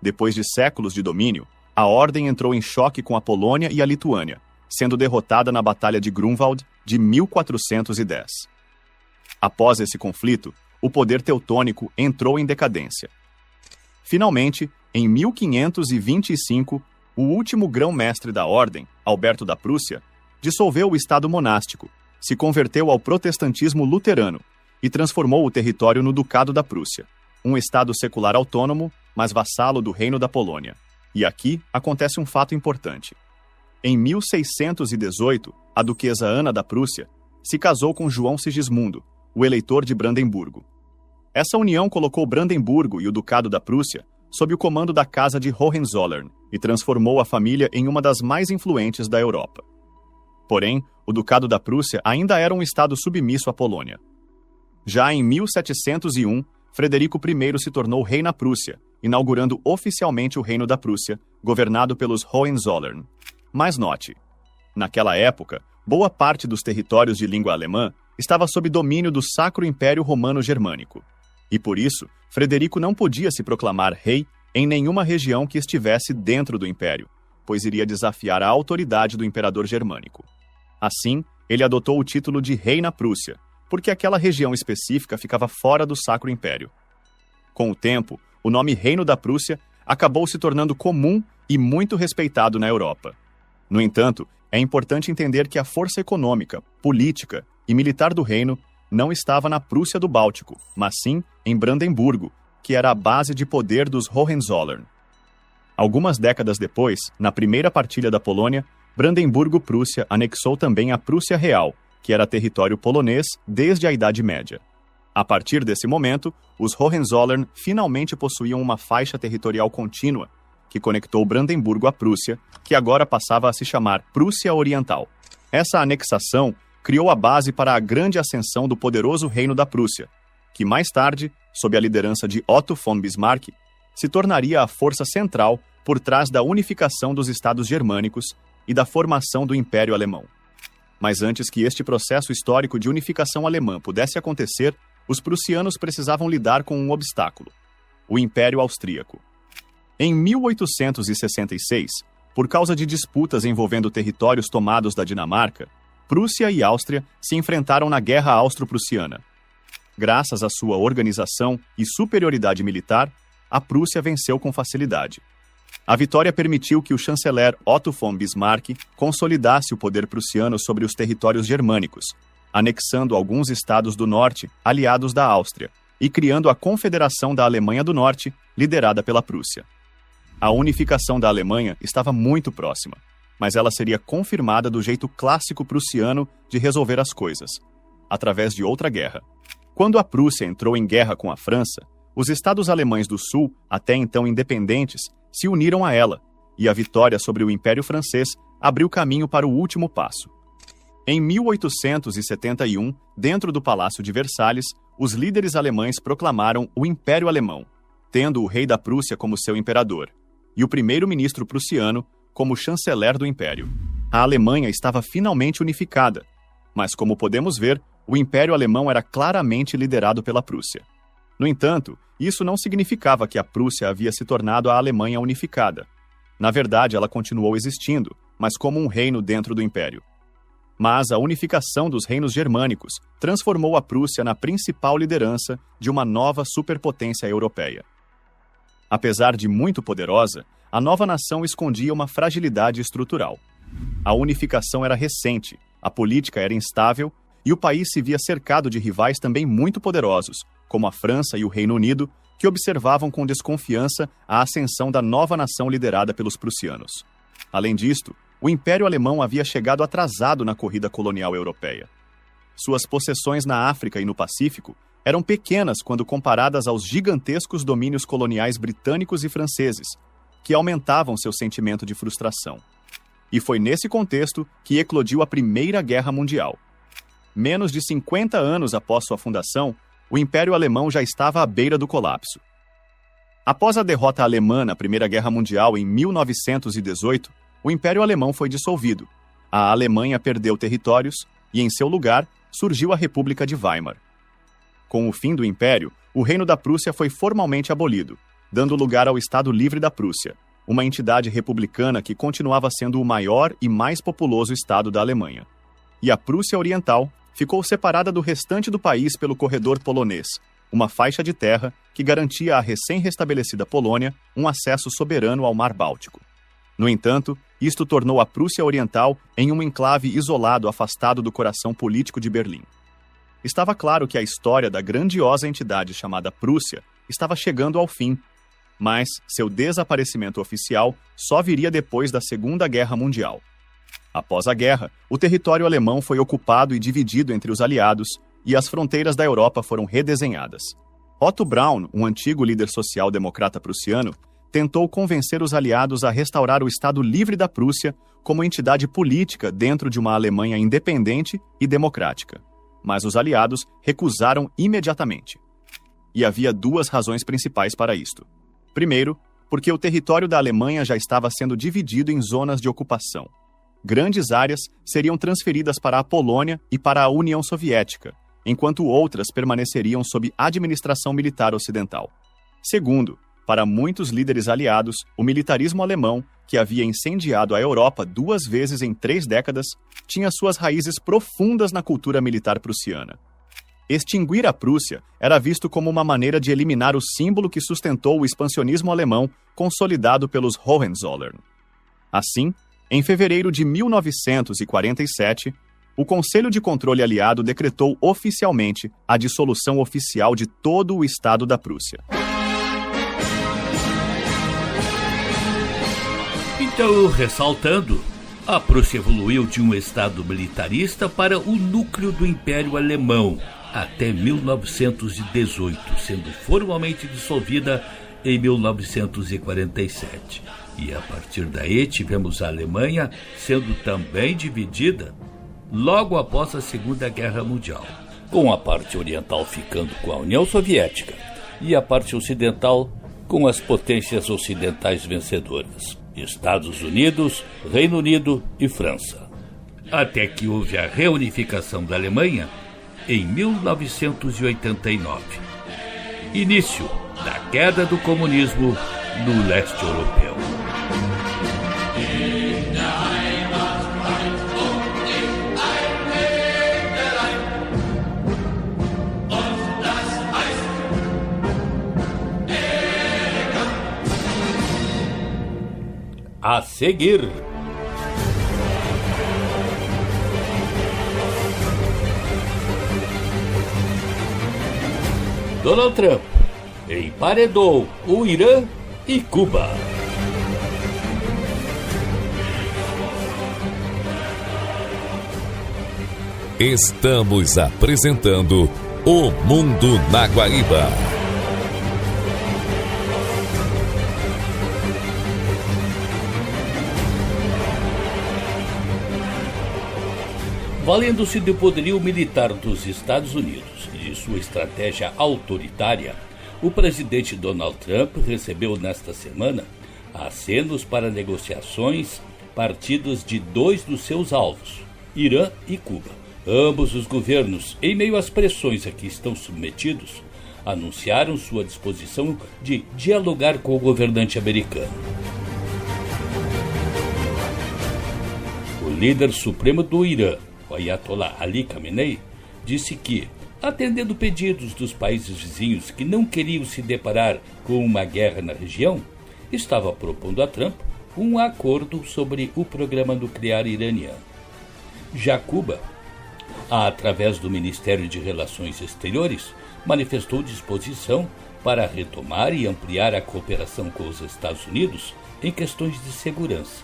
Depois de séculos de domínio, a ordem entrou em choque com a Polônia e a Lituânia, sendo derrotada na Batalha de Grunwald de 1410. Após esse conflito, o poder teutônico entrou em decadência. Finalmente, em 1525, o último grão-mestre da ordem, Alberto da Prússia, dissolveu o estado monástico, se converteu ao protestantismo luterano e transformou o território no Ducado da Prússia, um estado secular autônomo, mas vassalo do Reino da Polônia. E aqui acontece um fato importante. Em 1618, a duquesa Ana da Prússia se casou com João Sigismundo, o eleitor de Brandemburgo. Essa união colocou Brandemburgo e o Ducado da Prússia sob o comando da Casa de Hohenzollern e transformou a família em uma das mais influentes da Europa. Porém, o Ducado da Prússia ainda era um estado submisso à Polônia. Já em 1701, Frederico I se tornou rei na Prússia, inaugurando oficialmente o Reino da Prússia, governado pelos Hohenzollern. Mas note, naquela época, boa parte dos territórios de língua alemã estava sob domínio do Sacro Império Romano Germânico. E por isso, Frederico não podia se proclamar rei em nenhuma região que estivesse dentro do império, pois iria desafiar a autoridade do imperador germânico. Assim, ele adotou o título de rei na Prússia, porque aquela região específica ficava fora do Sacro Império. Com o tempo, o nome Reino da Prússia acabou se tornando comum e muito respeitado na Europa. No entanto, é importante entender que a força econômica, política e militar do reino não estava na Prússia do Báltico, mas sim em Brandemburgo, que era a base de poder dos Hohenzollern. Algumas décadas depois, na primeira partilha da Polônia, Brandemburgo-Prússia anexou também a Prússia Real, que era território polonês desde a Idade Média. A partir desse momento, os Hohenzollern finalmente possuíam uma faixa territorial contínua, que conectou Brandemburgo à Prússia, que agora passava a se chamar Prússia Oriental. Essa anexação criou a base para a grande ascensão do poderoso Reino da Prússia, que mais tarde, sob a liderança de Otto von Bismarck, se tornaria a força central por trás da unificação dos estados germânicos e da formação do Império Alemão. Mas antes que este processo histórico de unificação alemã pudesse acontecer, os prussianos precisavam lidar com um obstáculo: o Império Austríaco. Em 1866, por causa de disputas envolvendo territórios tomados da Dinamarca, Prússia e Áustria se enfrentaram na Guerra Austro-Prussiana. Graças à sua organização e superioridade militar, a Prússia venceu com facilidade. A vitória permitiu que o chanceler Otto von Bismarck consolidasse o poder prussiano sobre os territórios germânicos, anexando alguns estados do norte aliados da Áustria e criando a Confederação da Alemanha do Norte, liderada pela Prússia. A unificação da Alemanha estava muito próxima, mas ela seria confirmada do jeito clássico prussiano de resolver as coisas, através de outra guerra. Quando a Prússia entrou em guerra com a França, os estados alemães do Sul, até então independentes, se uniram a ela, e a vitória sobre o Império Francês abriu caminho para o último passo. Em 1871, dentro do Palácio de Versalhes, os líderes alemães proclamaram o Império Alemão, tendo o rei da Prússia como seu imperador, e o primeiro-ministro prussiano como chanceler do Império. A Alemanha estava finalmente unificada, mas como podemos ver, o Império Alemão era claramente liderado pela Prússia. No entanto, isso não significava que a Prússia havia se tornado a Alemanha unificada. Na verdade, ela continuou existindo, mas como um reino dentro do Império. Mas a unificação dos reinos germânicos transformou a Prússia na principal liderança de uma nova superpotência europeia. Apesar de muito poderosa, a nova nação escondia uma fragilidade estrutural. A unificação era recente, a política era instável e o país se via cercado de rivais também muito poderosos, como a França e o Reino Unido, que observavam com desconfiança a ascensão da nova nação liderada pelos prussianos. Além disto, o Império Alemão havia chegado atrasado na corrida colonial europeia. Suas possessões na África e no Pacífico eram pequenas quando comparadas aos gigantescos domínios coloniais britânicos e franceses, que aumentavam seu sentimento de frustração. E foi nesse contexto que eclodiu a Primeira Guerra Mundial. Menos de 50 anos após sua fundação, o Império Alemão já estava à beira do colapso. Após a derrota alemã na Primeira Guerra Mundial em 1918, o Império Alemão foi dissolvido, a Alemanha perdeu territórios e, em seu lugar, surgiu a República de Weimar. Com o fim do Império, o Reino da Prússia foi formalmente abolido, dando lugar ao Estado Livre da Prússia, uma entidade republicana que continuava sendo o maior e mais populoso estado da Alemanha. E a Prússia Oriental ficou separada do restante do país pelo Corredor Polonês, uma faixa de terra que garantia à recém-restabelecida Polônia um acesso soberano ao Mar Báltico. No entanto, isto tornou a Prússia Oriental em um enclave isolado afastado do coração político de Berlim. Estava claro que a história da grandiosa entidade chamada Prússia estava chegando ao fim, mas seu desaparecimento oficial só viria depois da Segunda Guerra Mundial. Após a guerra, o território alemão foi ocupado e dividido entre os aliados e as fronteiras da Europa foram redesenhadas. Otto Braun, um antigo líder social-democrata prussiano, tentou convencer os aliados a restaurar o Estado Livre da Prússia como entidade política dentro de uma Alemanha independente e democrática. Mas os aliados recusaram imediatamente. E havia duas razões principais para isto. Primeiro, porque o território da Alemanha já estava sendo dividido em zonas de ocupação. Grandes áreas seriam transferidas para a Polônia e para a União Soviética, enquanto outras permaneceriam sob administração militar ocidental. Segundo, para muitos líderes aliados, o militarismo alemão, que havia incendiado a Europa 2 vezes em 3 décadas, tinha suas raízes profundas na cultura militar prussiana. Extinguir a Prússia era visto como uma maneira de eliminar o símbolo que sustentou o expansionismo alemão consolidado pelos Hohenzollern. Assim, em fevereiro de 1947, o Conselho de Controle Aliado decretou oficialmente a dissolução oficial de todo o Estado da Prússia. Então, ressaltando, a Prússia evoluiu de um Estado militarista para o núcleo do Império Alemão até 1918, sendo formalmente dissolvida em 1947. E a partir daí tivemos a Alemanha sendo também dividida logo após a Segunda Guerra Mundial, com a parte oriental ficando com a União Soviética e a parte ocidental com as potências ocidentais vencedoras, Estados Unidos, Reino Unido e França. Até que houve a reunificação da Alemanha em 1989. Início da queda do comunismo no leste europeu. A seguir, Donald Trump emparedou o Irã e Cuba. Estamos apresentando O Mundo na Guaíba. Valendo-se do poderio militar dos Estados Unidos e de sua estratégia autoritária, o presidente Donald Trump recebeu nesta semana acenos para negociações partidas de dois dos seus alvos, Irã e Cuba. Ambos os governos, em meio às pressões a que estão submetidos, anunciaram sua disposição de dialogar com o governante americano. O líder supremo do Irã, o Ayatollah Ali Khamenei, disse que, atendendo pedidos dos países vizinhos que não queriam se deparar com uma guerra na região, estava propondo a Trump um acordo sobre o programa nuclear iraniano. Já Cuba, através do Ministério de Relações Exteriores, manifestou disposição para retomar e ampliar a cooperação com os Estados Unidos em questões de segurança.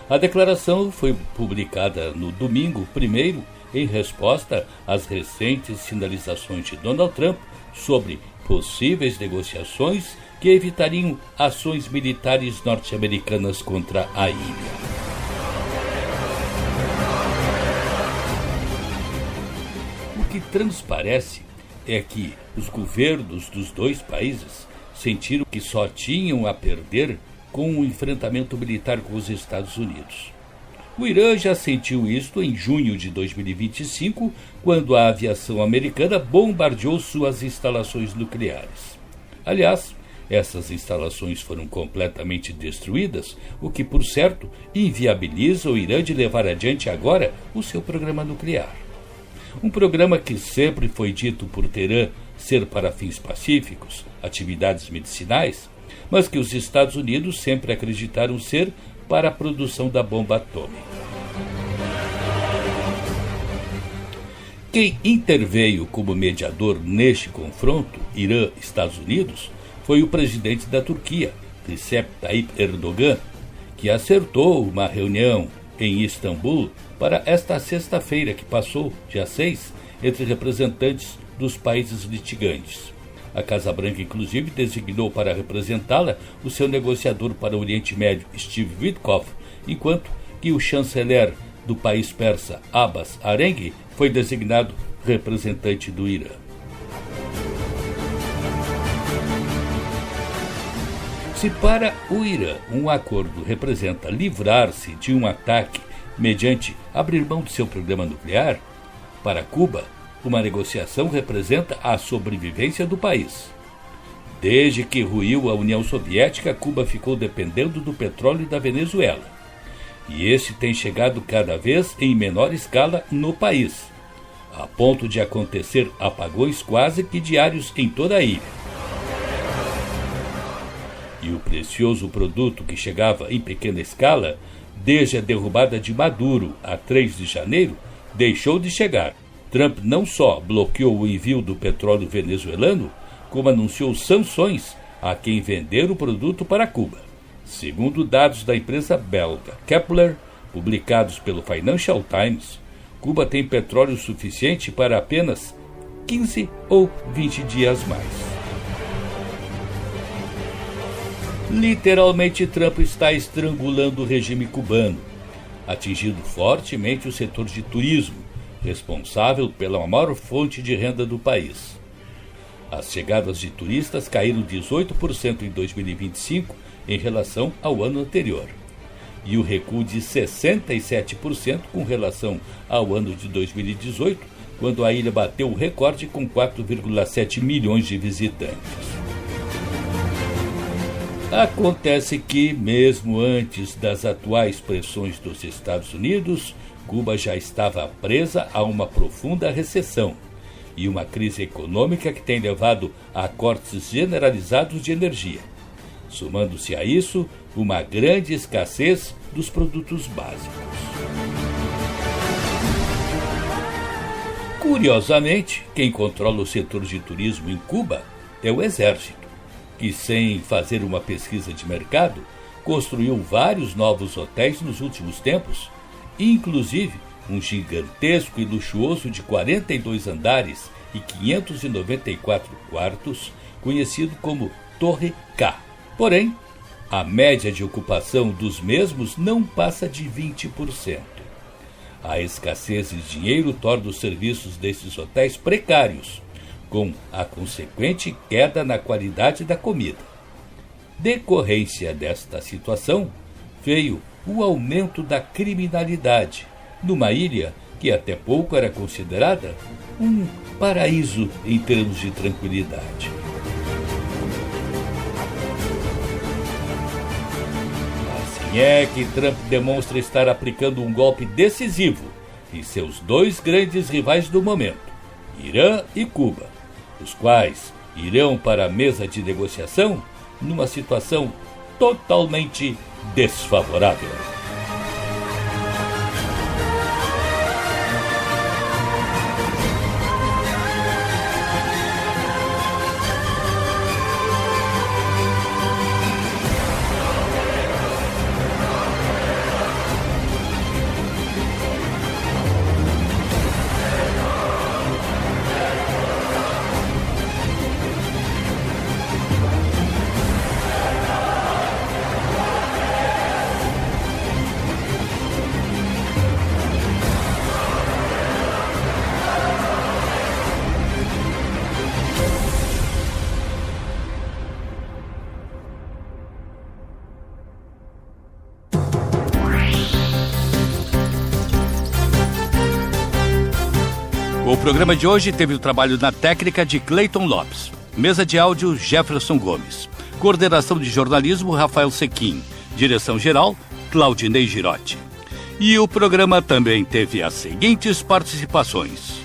A declaração foi publicada no domingo 1º em resposta às recentes sinalizações de Donald Trump sobre possíveis negociações que evitariam ações militares norte-americanas contra a ilha. O que transparece é que os governos dos dois países sentiram que só tinham a perder com um enfrentamento militar com os Estados Unidos. O Irã já sentiu isto em junho de 2025, quando a aviação americana bombardeou suas instalações nucleares. Aliás, essas instalações foram completamente destruídas, o que, por certo, inviabiliza o Irã de levar adiante agora o seu programa nuclear. Um programa que sempre foi dito por Teherã ser para fins pacíficos, atividades medicinais, mas que os Estados Unidos sempre acreditaram ser para a produção da bomba atômica. Quem interveio como mediador neste confronto, Irã-Estados Unidos, foi o presidente da Turquia, Recep Tayyip Erdogan, que acertou uma reunião em Istambul para esta sexta-feira que passou, dia 6, entre representantes dos países litigantes. A Casa Branca, inclusive, designou para representá-la o seu negociador para o Oriente Médio, Steve Witkoff, enquanto que o chanceler do país persa, Abbas Arenghi, foi designado representante do Irã. Se para o Irã um acordo representa livrar-se de um ataque mediante abrir mão do seu programa nuclear, para Cuba, uma negociação representa a sobrevivência do país. Desde que ruiu a União Soviética, Cuba ficou dependendo do petróleo da Venezuela. E esse tem chegado cada vez em menor escala no país, a ponto de acontecer apagões quase que diários em toda a ilha. E o precioso produto que chegava em pequena escala, desde a derrubada de Maduro a 3 de janeiro, deixou de chegar. Trump não só bloqueou o envio do petróleo venezuelano, como anunciou sanções a quem vender o produto para Cuba. Segundo dados da imprensa belga Kepler, publicados pelo Financial Times, Cuba tem petróleo suficiente para apenas 15 ou 20 dias mais. Literalmente, Trump está estrangulando o regime cubano, atingindo fortemente o setor de turismo, responsável pela maior fonte de renda do país. As chegadas de turistas caíram 18% em 2025 em relação ao ano anterior, e o recuo de 67% com relação ao ano de 2018, quando a ilha bateu o recorde com 4,7 milhões de visitantes. Acontece que, mesmo antes das atuais pressões dos Estados Unidos, Cuba já estava presa a uma profunda recessão e uma crise econômica que tem levado a cortes generalizados de energia. Somando-se a isso, uma grande escassez dos produtos básicos. Curiosamente, quem controla o setor de turismo em Cuba é o Exército, que, sem fazer uma pesquisa de mercado, construiu vários novos hotéis nos últimos tempos, inclusive um gigantesco e luxuoso de 42 andares e 594 quartos, conhecido como Torre K. Porém, a média de ocupação dos mesmos não passa de 20%. A escassez de dinheiro torna os serviços desses hotéis precários, com a consequente queda na qualidade da comida. Decorrência desta situação, veio o aumento da criminalidade, numa ilha que até pouco era considerada um paraíso em termos de tranquilidade. Assim é que Trump demonstra estar aplicando um golpe decisivo em seus dois grandes rivais do momento, Irã e Cuba, os quais irão para a mesa de negociação numa situação totalmente desfavorável. O programa de hoje teve o trabalho na técnica de Cleiton Lopes, mesa de áudio Jefferson Gomes, coordenação de jornalismo Rafael Sequim, direção-geral Claudinei Girotti. E o programa também teve as seguintes participações: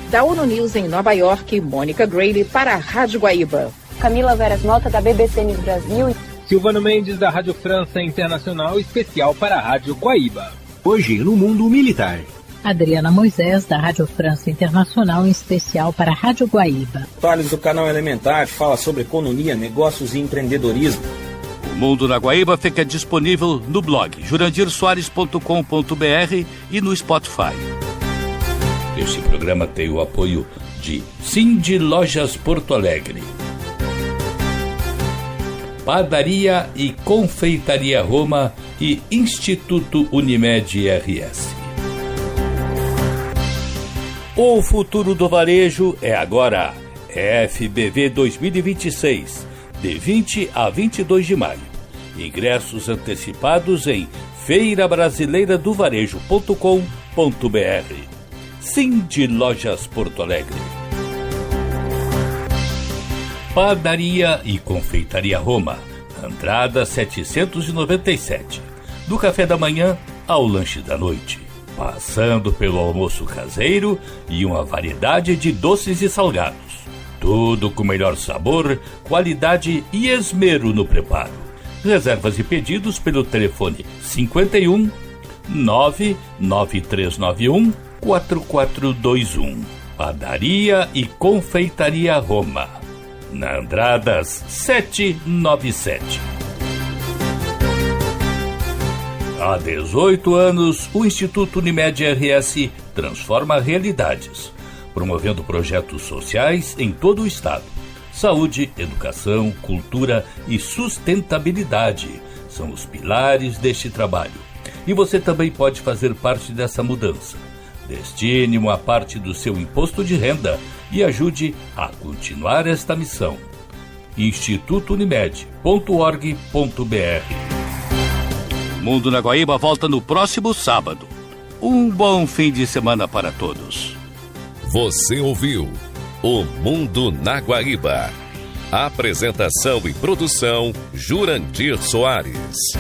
da ONU News em Nova York, Mônica Grayle para a Rádio Guaíba. Camila Veras Mota da BBC News Brasil. Silvano Mendes da Rádio França Internacional, especial para a Rádio Guaíba. Hoje no mundo militar. Adriana Moisés, da Rádio França Internacional, em especial para a Rádio Guaíba. Thales, do canal Elementar, fala sobre economia, negócios e empreendedorismo. O Mundo na Guaíba fica disponível no blog jurandirsoares.com.br e no Spotify. Este programa tem o apoio de Cindy Lojas Porto Alegre, Padaria e Confeitaria Roma e Instituto Unimed RS. O futuro do varejo é agora. FBV 2026, de 20 a 22 de maio. Ingressos antecipados em feirabrasileiradovarejo.com.br. Cindy Lojas Porto Alegre. Padaria e Confeitaria Roma, Andrada 797. Do café da manhã ao lanche da noite, passando pelo almoço caseiro e uma variedade de doces e salgados. Tudo com melhor sabor, qualidade e esmero no preparo. Reservas e pedidos pelo telefone 51 99391 4421. Padaria e Confeitaria Roma, na Andradas 797. Há 18 anos, o Instituto Unimed RS transforma realidades, promovendo projetos sociais em todo o estado. Saúde, educação, cultura e sustentabilidade são os pilares deste trabalho. E você também pode fazer parte dessa mudança. Destine uma parte do seu imposto de renda e ajude a continuar esta missão. institutounimed.org.br. Mundo na Guaíba volta no próximo sábado. Um bom fim de semana para todos. Você ouviu O Mundo na Guaíba. Apresentação e produção Jurandir Soares.